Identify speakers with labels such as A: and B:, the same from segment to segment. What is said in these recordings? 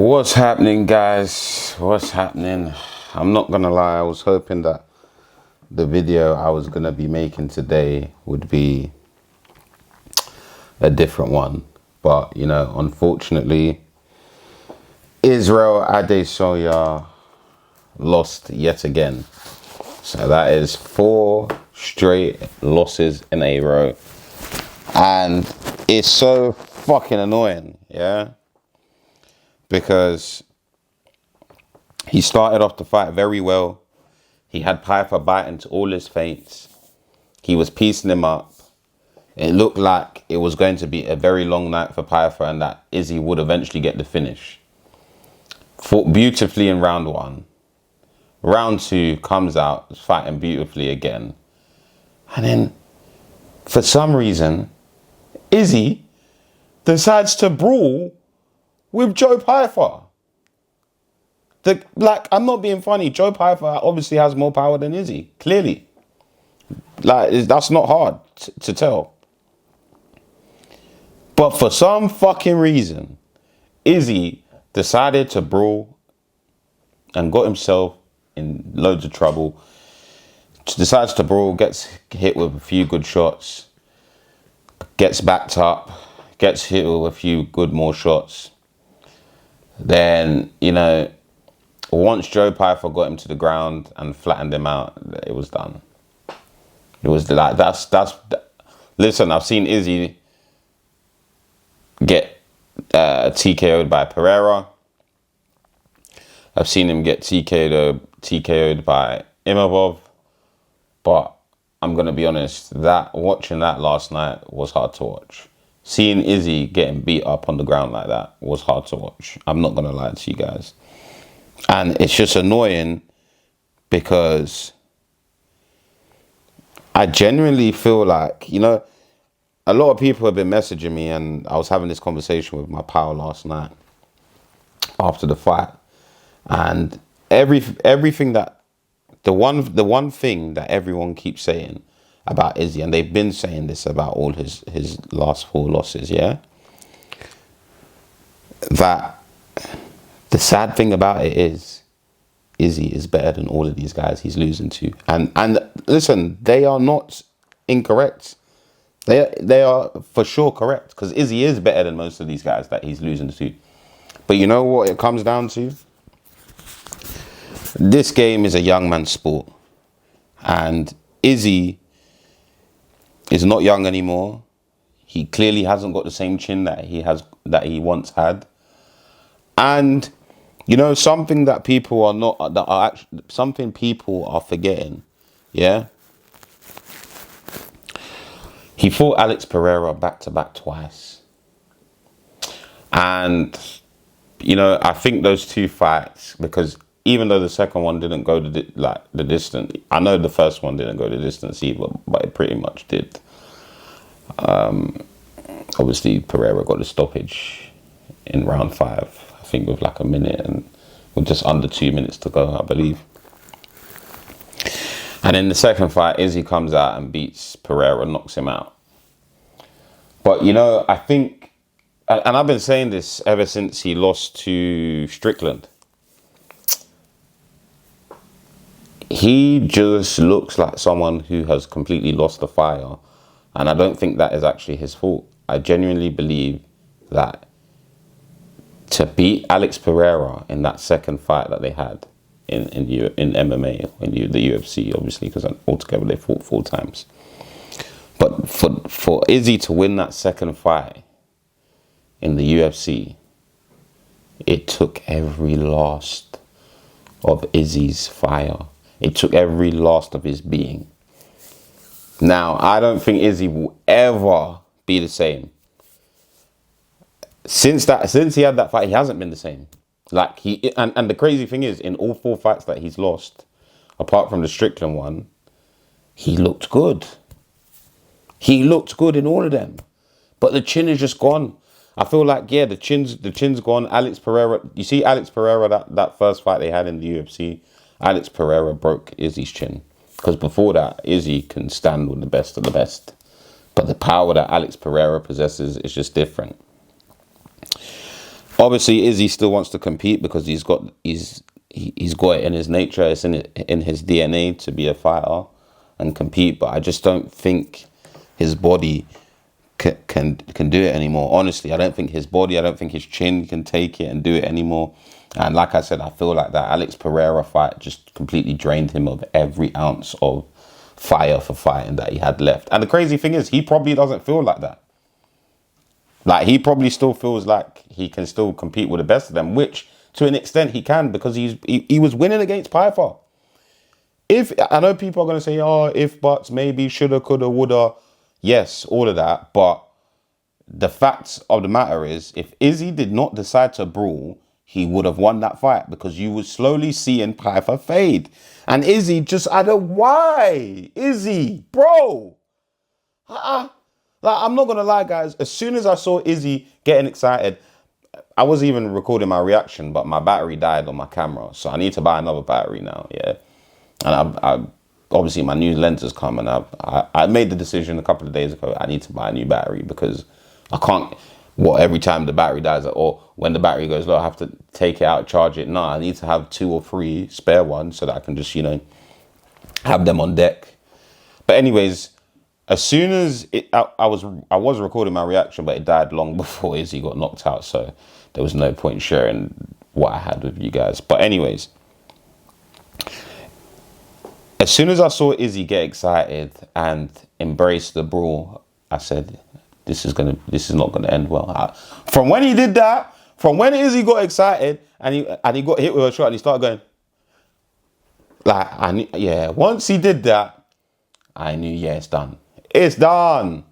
A: What's happening, guys? What's happening? I'm not gonna lie, I was hoping that the video I was gonna be making today would be a different one, but you know, unfortunately, Israel Adesanya lost yet again. So that is 4 straight losses in a row, and it's so fucking annoying, yeah, because he started off the fight very well. He had Piper biting to all his feints. He was piecing him up. It looked like it was going to be a very long night for Piper and that Izzy would eventually get the finish. Fought beautifully in round 1. Round 2 comes out, fighting beautifully again. And then, for some reason, Izzy decides to brawl with Joe Piper. I'm not being funny. Joe Piper obviously has more power than Izzy, clearly. That's not hard to tell. But for some fucking reason, Izzy decided to brawl and got himself in loads of trouble. Decides to brawl, gets hit with a few good shots, gets backed up, gets hit with a few good more shots. Then, you know, once Joe Piper got him to the ground and flattened him out, it was done. It was like, listen, I've seen Izzy get TKO'd by Pereira. I've seen him get TKO'd by Imavov. But I'm going to be honest, watching that last night was hard to watch. Seeing Izzy getting beat up on the ground like that was hard to watch. I'm not going to lie to you guys. And it's just annoying because I genuinely feel like, you know, a lot of people have been messaging me, and I was having this conversation with my pal last night after the fight. And everything that, the one thing that everyone keeps saying about Izzy, and they've been saying this about all his last 4 losses, yeah? That the sad thing about it is Izzy is better than all of these guys he's losing to. And listen, they are not incorrect. They are for sure correct, because Izzy is better than most of these guys that he's losing to. But you know what it comes down to? This game is a young man's sport. And Izzy is not young anymore. He clearly hasn't got the same chin that he once had. And you know, something that people are forgetting, yeah? He fought Alex Pereira back-to-back twice. And, you know, I think those 2 fights, because even though the second one didn't go the distance, I know the first one didn't go the distance either, but it pretty much did. Obviously, Pereira got a stoppage in round 5. I think with like a minute and with just under 2 minutes to go, I believe. And in the second fight, Izzy comes out and beats Pereira, knocks him out. But, you know, I think, and I've been saying this ever since he lost to Strickland, he just looks like someone who has completely lost the fire. And I don't think that is actually his fault. I genuinely believe that to beat Alex Pereira in that second fight that they had in MMA, in the UFC, obviously, because altogether they fought 4 times. But for Izzy to win that second fight in the UFC, it took every last of Izzy's fire. It took every last of his being. Now, I don't think Izzy will ever be the same. Since he had that fight, he hasn't been the same. Like and the crazy thing is, in all 4 fights that he's lost, apart from the Strickland one, he looked good. He looked good in all of them. But the chin is just gone. I feel like, yeah, the chin's gone. Alex Pereira, you see Alex Pereira, that first fight they had in the UFC, Alex Pereira broke Izzy's chin. Because before that, Izzy can stand with the best of the best. But the power that Alex Pereira possesses is just different. Obviously, Izzy still wants to compete because he's got it in his nature. It's in his DNA to be a fighter and compete. But I just don't think his body can do it anymore. Honestly, I don't think his body, I don't think his chin can take it and do it anymore. And like I said, I feel like that Alex Pereira fight just completely drained him of every ounce of fire for fighting that he had left. And the crazy thing is, he probably doesn't feel like that. Like, he probably still feels like he can still compete with the best of them, which to an extent he can, because he was winning against Python. If I know people are going to say, oh, if, buts, maybe, shoulda, coulda, woulda. Yes, all of that. But the fact of the matter is, if Izzy did not decide to brawl, he would have won that fight, because you would slowly seeing Python fade. And Izzy just, I don't, why? Izzy, bro. Like, I'm not going to lie, guys. As soon as I saw Izzy getting excited, I wasn't even recording my reaction, but my battery died on my camera. So I need to buy another battery now, yeah. And I obviously my new lens has come, and I made the decision a couple of days ago. I need to buy a new battery, because I can't, every time the battery dies, or when the battery goes low, I have to take it out, charge it. No, I need to have 2 or 3 spare ones so that I can just, have them on deck. But anyways, as soon as I was recording my reaction, but it died long before Izzy got knocked out, so there was no point sharing what I had with you guys. But anyways, as soon as I saw Izzy get excited and embrace the brawl, I said, this is not gonna end well. From when he did that, from when Izzy got excited and he got hit with a shot and he started going, like, once he did that, I knew, yeah, it's done. It's done.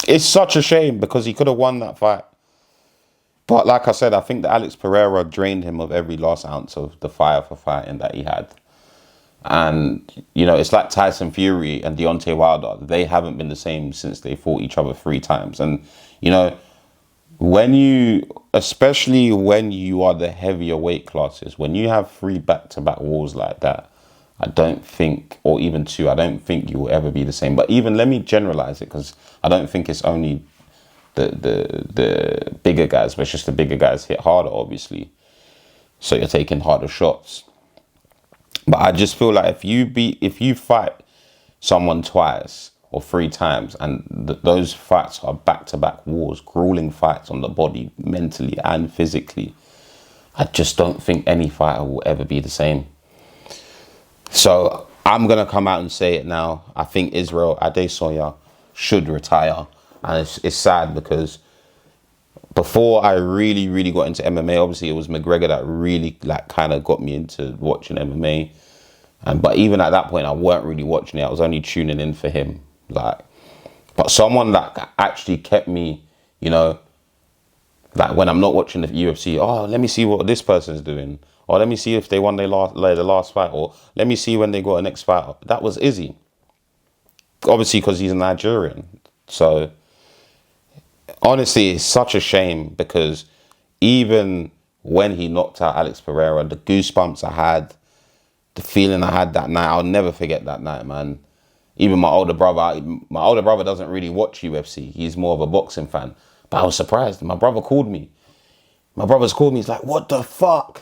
A: It's such a shame, because he could have won that fight. But like I said, I think that Alex Pereira drained him of every last ounce of the fire for fighting that he had. And, it's like Tyson Fury and Deontay Wilder. They haven't been the same since they fought each other 3 times. And, especially when you are the heavier weight classes, when you have 3 back-to-back wars like that, I don't think, or even 2, I don't think you will ever be the same. But even, let me generalize it, because I don't think it's only the bigger guys, but it's just the bigger guys hit harder, obviously. So you're taking harder shots. But I just feel like if you fight someone twice or 3 times, and those fights are back-to-back wars, grueling fights on the body, mentally and physically, I just don't think any fighter will ever be the same. So I'm going to come out and say it now. I think Israel Adesanya should retire. And it's sad, because before I really, really got into MMA, obviously it was McGregor that really kind of got me into watching MMA. But even at that point, I weren't really watching it. I was only tuning in for him. But someone that actually kept me, when I'm not watching the UFC, oh, let me see what this person's doing. Or let me see if they won the last fight. Or let me see when they got a next fight. That was Izzy. Obviously, because he's a Nigerian. So, honestly, it's such a shame, because even when he knocked out Alex Pereira, the goosebumps I had, the feeling I had that night, I'll never forget that night, man. Even my older brother doesn't really watch UFC. He's more of a boxing fan. But I was surprised. My brother's called me. He's like, what the fuck?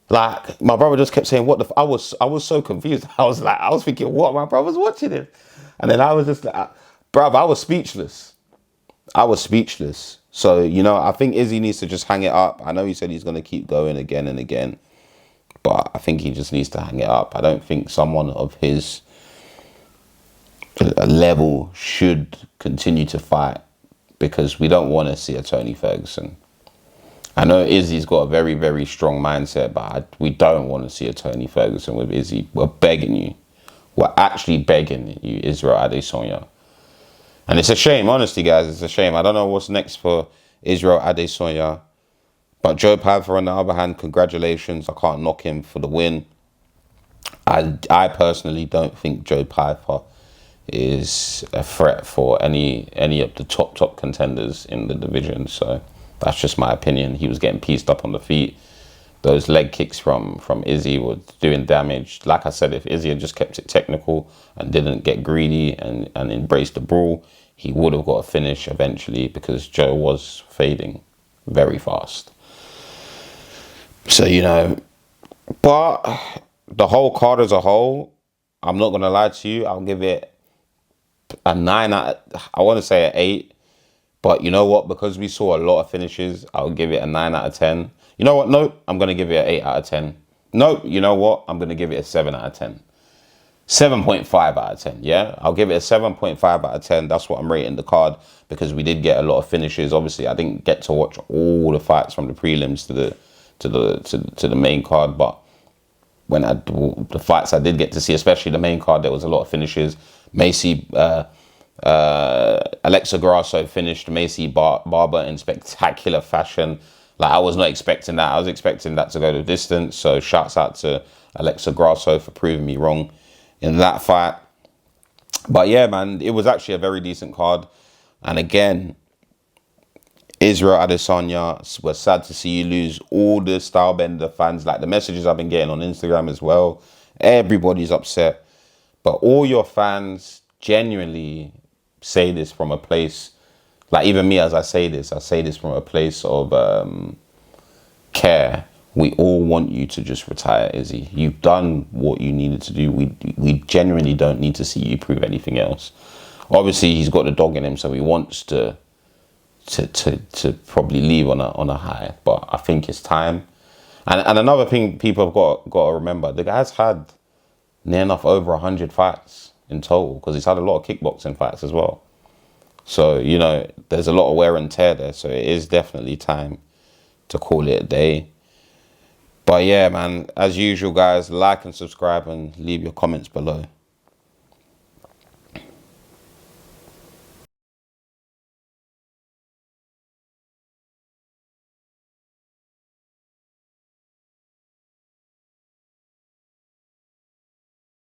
A: Like, my brother just kept saying, what the I was so confused. I was thinking, what? My brother's watching it. And then I was just like, bruv, I was speechless. So, I think Izzy needs to just hang it up. I know he said he's going to keep going again and again, but I think he just needs to hang it up. I don't think someone of his level should continue to fight, because we don't want to see a Tony Ferguson. I know Izzy's got a very, very strong mindset, but we don't want to see a Tony Ferguson with Izzy. We're begging you. We're actually begging you, Israel Adesanya. And it's a shame, honestly, guys. It's a shame. I don't know what's next for Israel Adesanya. But Joe Pyfer, on the other hand, congratulations. I can't knock him for the win. I personally don't think Joe Pyfer is a threat for any of the top contenders in the division. So that's just my opinion. He was getting pieced up on the feet those leg kicks from Izzy were doing damage. Like I said, if Izzy had just kept it technical and didn't get greedy and embraced the brawl, he would have got a finish eventually, because Joe was fading very fast. So, you know, but the whole card as a whole, I'm not going to lie to you, I'll give it a 9 out of, I want to say an 8. But you know what? Because we saw a lot of finishes, I'll give it a 9 out of 10. You know what? No, I'm going to give it an 8 out of 10. No, you know what? I'm going to give it a 7 out of 10. 7.5 out of 10, yeah? I'll give it a 7.5 out of 10. That's what I'm rating the card, because we did get a lot of finishes. Obviously, I didn't get to watch all the fights from the prelims to the main card, but when the fights I did get to see, especially the main card, there was a lot of finishes. Macy, Alexa Grasso finished Macy Barber in spectacular fashion. Like, I was not expecting that. I was expecting that to go the distance. So shouts out to Alexa Grasso for proving me wrong in that fight. But yeah, man, it was actually a very decent card. And again, Israel Adesanya, we're sad to see you lose. All the Stylebender fans, like the messages I've been getting on Instagram as well, everybody's upset. But all your fans genuinely say this from a place, like even me as I say this from a place of care. We all want you to just retire, Izzy. You've done what you needed to do. We genuinely don't need to see you prove anything else. Obviously, he's got the dog in him, so he wants to probably leave on a high. But I think it's time. And another thing people have got to remember, the guy's had near enough over 100 fights in total, because he's had a lot of kickboxing fights as well. So, you know, there's a lot of wear and tear there. So it is definitely time to call it a day. But yeah, man, as usual, guys, like and subscribe and leave your comments below.